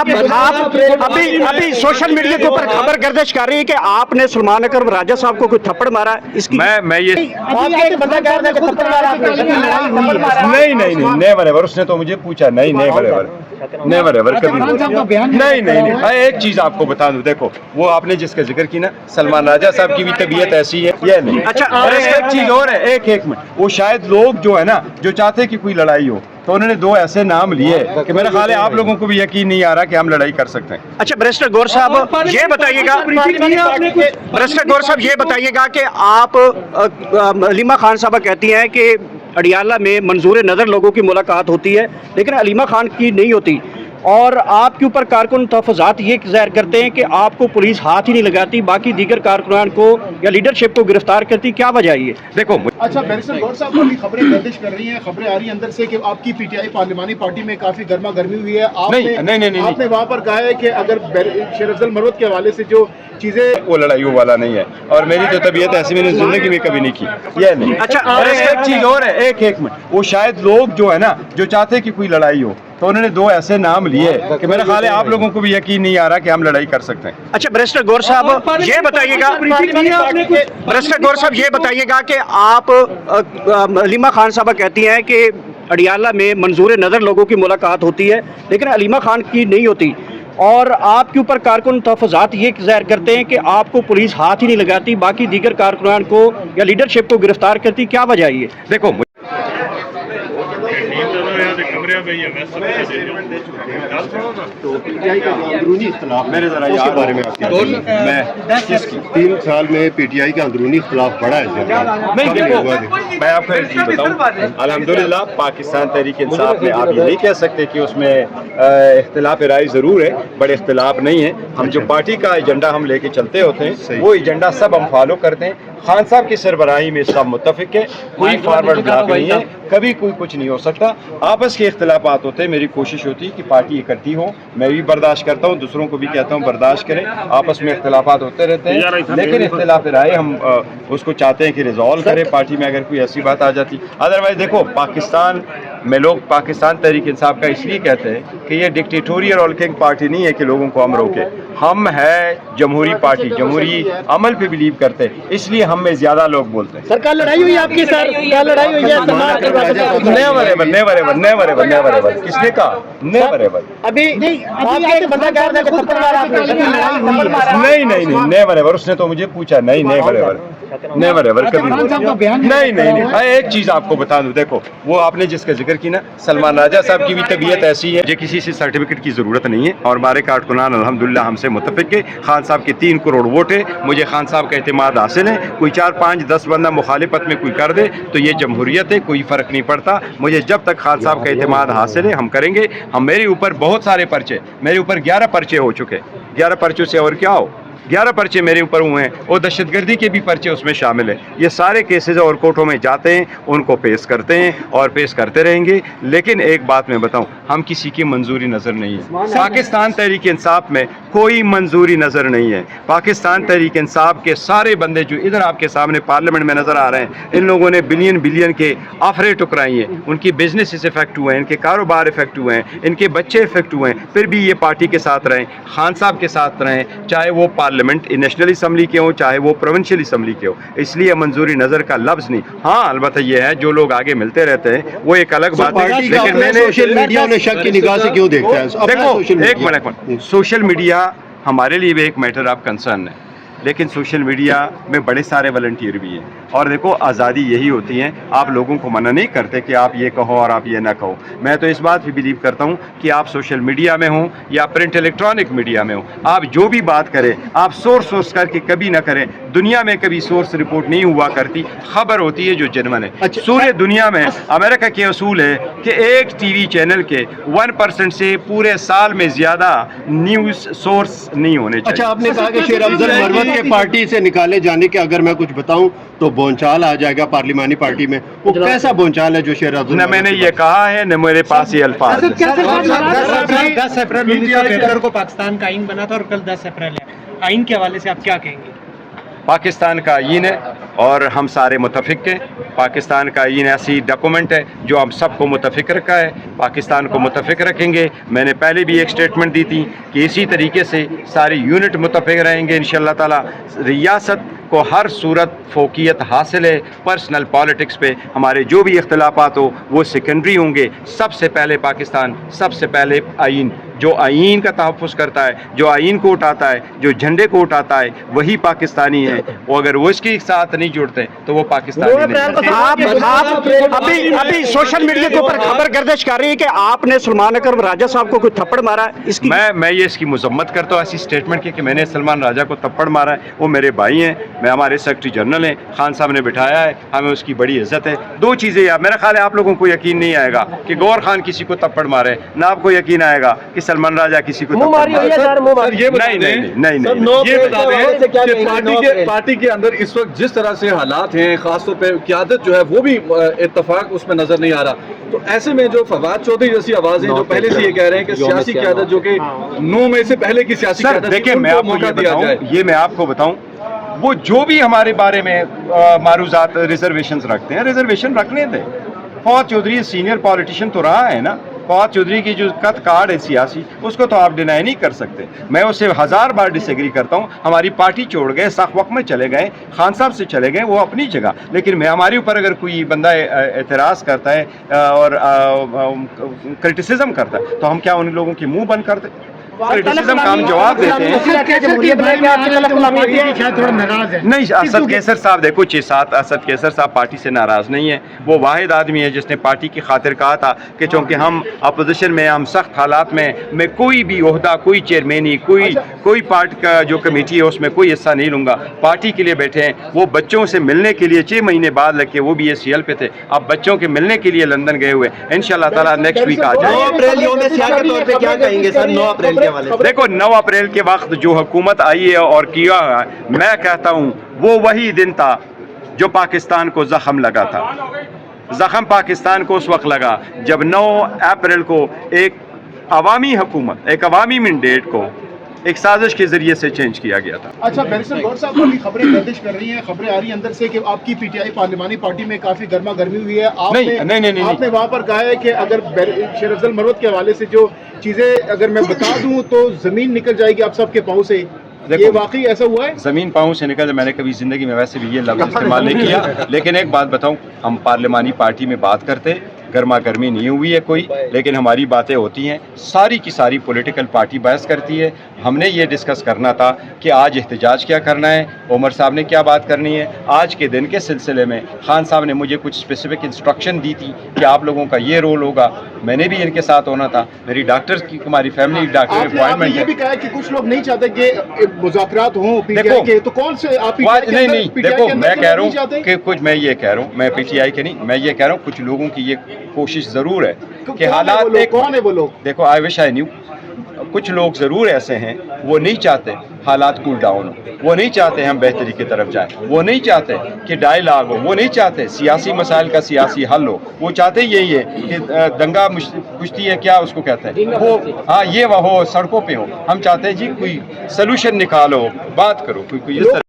अभी social media के ऊपर खबर गर्दिश कर रही है कि आपने सलमान अकरम राजा साहब को कोई थप्पड़ मारा, इसकी मैं ये बंदा कह रहा है कि थप्पड़ मारा नहीं नेवर एवर, उसने तो मुझे पूछा नहीं, नेवर एवर कभी नहीं। एक चीज आपको बता दूं, देखो वो आपने जिसका जिक्र की ना, सलमान राजा साहब की भी तबीयत ऐसी है या नहीं। अच्छा, और एक चीज और है, एक मिनट, वो शायद लोग जो है ना जो चाहते हैं कि कोई लड़ाई हो, तो उन्होंने दो ऐसे नाम लिए कि मेरा ख्याल है आप लोगों को भी यकीन नहीं आ रहा कि हम लड़ाई कर सकते हैं। अच्छा बैरिस्टर गौर साहब ये बताइएगा, बैरिस्टर गौर साहब ये बताइएगा कि आप अलीमा खान साहबा कहती हैं कि अडियाला में मंजूर नज़र लोगों की मुलाकात होती है लेकिन अलीमा खान की नहीं होती, और आपके ऊपर कारकुन तहफ़्फ़ुज़ात ये ज़ाहिर करते हैं कि आपको पुलिस हाथ ही नहीं लगाती, बाकी दीगर कारकुनान को या लीडरशिप को गिरफ्तार करती, क्या वजह है ये? देखो अच्छा बैरिस्टर गौर साहब, अभी खबरें गर्दिश कर रही हैं, खबरें आ रही हैं अंदर से कि आपकी पीटीआई पार्लिमानी पार्टी में काफी गर्मा गर्मी हुई है। आपने वहाँ पर कहा है कि अगर शेर अफजल मरवत के हवाले से जो चीजें, वो लड़ाइयों वाला नहीं है, और मेरी जो तबीयत ऐसी मैंने जिंदगी में कभी नहीं की, ये नहीं। अच्छा, और एक चीज और है, एक मिनट, वो शायद लोग जो है ना जो चाहते हैं कि कोई लड़ाई हो, तो उन्होंने दो ऐसे नाम लिए कि मेरा ख्याल है आप लोगों को भी यकीन नहीं आ रहा कि हम लड़ाई कर सकते हैं। अच्छा बैरिस्टर गौर साहब ये बताइएगा, बैरिस्टर गौर साहब ये बताइएगा कि आप अलीमा खान साहबा कहती हैं कि अडियाला में मंजूर नज़र लोगों की मुलाकात होती है लेकिन अलीमा खान की नहीं होती, और आपके ऊपर कारकुन तहफ़्फ़ुज़ात ये ज़ाहिर करते हैं कि आपको पुलिस हाथ ही नहीं लगाती, बाकी दीगर कारकुनान को या लीडरशिप को गिरफ्तार करती, क्या वजह है ये? देखो मेरे जरा याद बारे में मैं 3 साल में पीटीआई का अंदरूनी इख्तिलाफ बढ़ा है। मैं आपको एक चीज बताऊं, अल्हम्दुलिल्लाह पाकिस्तान तहरीक इंसाफ में आप ये नहीं कह सकते कि उसमें इख्तिलाफ राय ज़रूर है, बड़े इख्तिलाफ नहीं है। हम जो पार्टी का एजेंडा हम लेके चलते होते हैं वो एजेंडा सब हम फॉलो करते हैं। खान साहब की सरबराही में सब मुत्तफिक है, कोई फॉरवर्ड ब्लॉक नहीं है, कभी कोई कुछ नहीं हो सकता। आपस के इख्तिलाफात होते हैं, मेरी कोशिश होती है कि पार्टी इकट्ठी हो, मैं भी बर्दाश्त करता हूँ, दूसरों को भी कहता हूँ बर्दाश्त करें, आपस में इख्तिलाफात होते रहते हैं, लेकिन इख्तिलाफ राय हम उसको चाहते हैं कि रिजॉल्व करें पार्टी में अगर कोई ऐसी बात आ जाती। अदरवाइज देखो पाकिस्तान में लोग पाकिस्तान तहरीक इंसाफ का इसलिए कहते हैं कि ये डिक्टेटोरियल और किंग पार्टी नहीं है कि लोगों को हम रोके, हम है जमहूरी पार्टी, जमहूरी अमल पे बिलीव करते हैं, इसलिए हम में ज्यादा लोग बोलते हैं। सरकार लड़ाई हुई आपकी सर, क्या लड़ाई हुई है? नेवर एवर किसने कहा? Never ever. अभी आपके बंदा कह रहा है कि थप्पड़ मारा आपने, नहीं नेवर एवर, उसने तो मुझे पूछा नहीं, नेवर एवर कभी नहीं। एक चीज आपको बता दूं, देखो वो आपने जिसका जिक्र की ना, सलमान राजा साहब की भी तबीयत ऐसी है, मुझे किसी से सर्टिफिकेट की जरूरत नहीं है, और हमारे कारकुनान अल्हम्दुलिल्लाह हमसे मुत्तफिक है। खान साहब के 3 करोड़ वोट है, मुझे खान साहब का एतमाद हासिल है। कोई 4, 5, 10 बंदा मुखालिफत में कोई कर दे तो ये जमहूरियत है, कोई फ़र्क नहीं पड़ता। मुझे जब तक खान साहब का एतमाद हासिल है हम करेंगे। मेरे ऊपर बहुत सारे पर्चे, मेरे ऊपर 11 पर्चे हो चुके, 11 पर्चों से और क्या हो, 11 पर्चे मेरे ऊपर हुए हैं, और दहशतगर्दी के भी पर्चे उसमें शामिल है। ये सारे केसेस और कोर्टों में जाते हैं, उनको पेश करते हैं और पेश करते रहेंगे। लेकिन एक बात मैं बताऊं, हम किसी की मंजूरी नज़र नहीं है, पाकिस्तान तहरीक इंसाफ में कोई मंजूरी नज़र नहीं है। पाकिस्तान तहरीक इंसाफ के सारे बंदे जो इधर आपके सामने पार्लियामेंट में नज़र आ रहे हैं, इन लोगों ने बिलियन के आफरे टुकराई हैं, उनकी बिजनेस इफेक्ट हुए हैं, इनके कारोबार इफेक्ट हुए हैं, इनके बच्चे इफेक्ट हुए हैं, फिर भी ये पार्टी के साथ रहें, खान साहब के साथ रहें, चाहे वो पार्लियामेंट नेशनल असम्बली के हो चाहे वो प्रोविंशियल असम्बली के हो, इसलिए मंजूरी नज़र का लफ्ज़ नहीं। हाँ अलबत्ता ये है जो लोग आगे मिलते रहते हैं वो एक अलग बात है, लेकिन मैंने सोशल मीडिया में शक की निगाह से क्यों देखता है? देखो एक मिनट, सोशल मीडिया हमारे लिए भी एक मैटर ऑफ कंसर्न है, लेकिन सोशल मीडिया में बड़े सारे वॉलंटियर भी हैं, और देखो आज़ादी यही होती है, आप लोगों को मना नहीं करते कि आप ये कहो और आप ये ना कहो। मैं तो इस बात भी बिलीव करता हूँ कि आप सोशल मीडिया में हों या प्रिंट इलेक्ट्रॉनिक मीडिया में हो, आप जो भी बात करें आप सोर्स करके कभी ना करें। दुनिया में कभी सोर्स रिपोर्ट नहीं हुआ करती, खबर होती है जो जेन्युइन है। अच्छा, पूरे दुनिया में अमेरिका के असूल है कि एक टीवी चैनल के 1% से पूरे साल में ज़्यादा न्यूज़ सोर्स नहीं होने चाहिए। अच्छा, आपने कहा कि शेर अफजल मरवत के पार्टी से निकाले जाने के अगर मैं कुछ बताऊं तो बोलचाल आ जाएगा पार्लिमानी पार्टी में, वो कैसा बोलचाल है जो शेर अफजल? न मैंने ये कहा है न मेरे पास ये अल्फाज है। 10 अप्रैल को पाकिस्तान का आइन बना था और कल 10 अप्रैल है, आइन के हवाले से आप क्या कहेंगे? पाकिस्तान का आईन है और हम सारे मुतफिक हैं। पाकिस्तान का आईन ऐसी डॉक्यूमेंट है जो हम सबको मुतफिक रखा है, पाकिस्तान को मुतफिक रखेंगे। मैंने पहले भी एक स्टेटमेंट दी थी कि इसी तरीके से सारी यूनिट मुतफिक रहेंगे इंशाअल्लाह ताला। रियासत को हर सूरत फोकियत हासिल है, पर्सनल पॉलिटिक्स पे हमारे जो भी इख्तलाफात हो वो सेकेंडरी होंगे। सबसे पहले पाकिस्तान, सबसे पहले आईन, जो आईन का तहफ़्फ़ुज़ करता है, जो आईन को उठाता है, जो झंडे को उठाता है, वही पाकिस्तानी है। वो अगर वो इसके साथ नहीं जुड़ते तो वो पाकिस्तानी नहीं। आप अभी सोशल मीडिया के ऊपर खबर गर्दिश कर रही है कि आपने सलमान अकरम राजा साहब को कोई थप्पड़ मारा। इसकी मैं ये इसकी मजम्मत करता हूँ ऐसी स्टेटमेंट की कि मैंने सलमान राजा को थप्पड़ मारा है। वो मेरे भाई हैं, मैं हमारे सेक्रेटरी जनरल हैं, खान साहब ने बिठाया है, हमें उसकी बड़ी इज्जत है। दो चीज़ें यार, मेरा ख्याल है आप लोगों को यकीन नहीं आएगा कि गौर खान किसी को थप्पड़ मारे, ना आपको यकीन आएगा कि सलमान राजा किसी को थप्पड़ मारे। नहीं, पार्टी के अंदर इस वक्त जिस तरह से हालात हैं, खासतौर पे क़यादत जो है वो भी इत्तेफाक उसमें नजर नहीं आ रहा। तो ऐसे में जो फवाद चौधरी जैसी आवाज़ें जो पहले से ये कह रहे हैं कि सियासी क़यादत जो कि 9 मई से पहले की सियासी क़यादत, देखिए मैं आपको बताऊं, वो जो भी हमारे बारे में मारूजात रिजर्वेशंस रखते हैं, रिजर्वेशन रखने दें। फवाद चौधरी सीनियर पॉलिटिशियन तो रहा है ना। फवाद चौधरी की जो कद काट है सियासी, उसको तो आप डिनाई नहीं कर सकते। मैं उससे 1000 बार डिसएग्री करता हूँ। हमारी पार्टी छोड़ गए, सख्त वक्त में चले गए, खान साहब से चले गए, वो अपनी जगह। लेकिन मैं हमारे ऊपर अगर कोई बंदा एतराज़ करता है और क्रिटिसिज्म करता है तो हम क्या उन लोगों की मुंह बंद करते? क्रिटिसिज्म का हम जवाब देते हैं। नहीं, असद कैसर साहब देखो 6-7 असद कैसर साहब पार्टी से नाराज़ नहीं है। वो वाहिद आदमी है जिसने पार्टी की खातिर कहा था कि चूँकि हम अपोजिशन में, हम सख्त हालात में, मैं कोई भी ओहदा, कोई चेयरमैनी, कोई पार्टी का जो कमेटी है उसमें कोई हिस्सा नहीं लूँगा। पार्टी के लिए बैठे हैं। वो बच्चों से मिलने के लिए 6 महीने बाद लगे, वो भी ACL पे थे, अब बच्चों के मिलने के लिए लंदन गए हुए। इंशाअल्लाह ताला नेक्स्ट वीक आ जाएंगे। देखो 9 अप्रैल के वक्त जो हुकूमत आई है और किया है, मैं कहता हूँ वो वही दिन था जो पाकिस्तान को जख्म लगा था। जख्म पाकिस्तान को उस वक्त लगा जब 9 अप्रैल को एक अवामी हुकूमत, एक अवामी मैंडेट को एक साजिश के जरिए से चेंज किया गया था। अच्छा, बैरिस्टर गौर साहब, अभी खबरें गर्दिश कर रही हैं, खबरें आ रही हैं अंदर से कि आपकी PTI पार्लिमानी पार्टी में काफी गर्मा गर्मी हुई है। आपने वहाँ पर कहा है कि अगर शेर अफजल मरवत के हवाले से जो चीजें अगर मैं बता दूं तो जमीन निकल जाएगी आप सबके पाँव से। ये वाकई ऐसा हुआ है? ज़मीन पाँव से निकल, मैंने कभी ज़िंदगी में वैसे भी ये लफ्ज़ इस्तेमाल नहीं किया। लेकिन एक बात बताऊं, हम पार्लिमानी पार्टी में बात करते, गर्मा गर्मी नहीं हुई है कोई, लेकिन हमारी बातें होती हैं। सारी की सारी पॉलिटिकल पार्टी बहस करती है। हमने ये डिस्कस करना था कि आज एहतजाज क्या करना है, उमर साहब ने क्या बात करनी है। आज के दिन के सिलसिले में खान साहब ने मुझे कुछ स्पेसिफिक इंस्ट्रक्शन दी थी कि आप लोगों का ये रोल होगा। मैंने भी इनके साथ होना था। मेरी डॉक्टर की, हमारी फैमिली डॉक्टर अपॉइंटमेंट है। ये भी कहा कि कुछ लोग नहीं चाहते कि मुज़ाकरात हों PTI के, तो कौन से आप नहीं, देखो मैं कह रहा हूँ कि कुछ, मैं ये कह रहा हूँ, मैं PTI के नहीं, मैं ये कह रहा हूँ कुछ लोगों की ये कोशिश ज़रूर है कि हालात, कौन है वो लोग? देखो आई विश आई न्यू, कुछ लोग ज़रूर ऐसे हैं वो नहीं चाहते हालात कूल डाउन हो, वो नहीं चाहते हम बेहतरी की तरफ जाएं, वो नहीं चाहते कि डायलॉग हो, वो नहीं चाहते सियासी मसाइल का सियासी हल हो। वो चाहते यही है कि दंगा कुश्ती है, क्या उसको कहते हैं वो, हाँ ये वो हो, सड़कों पे हो। हम चाहते हैं जी कोई सलूशन निकालो, बात करो, कोई इस तरह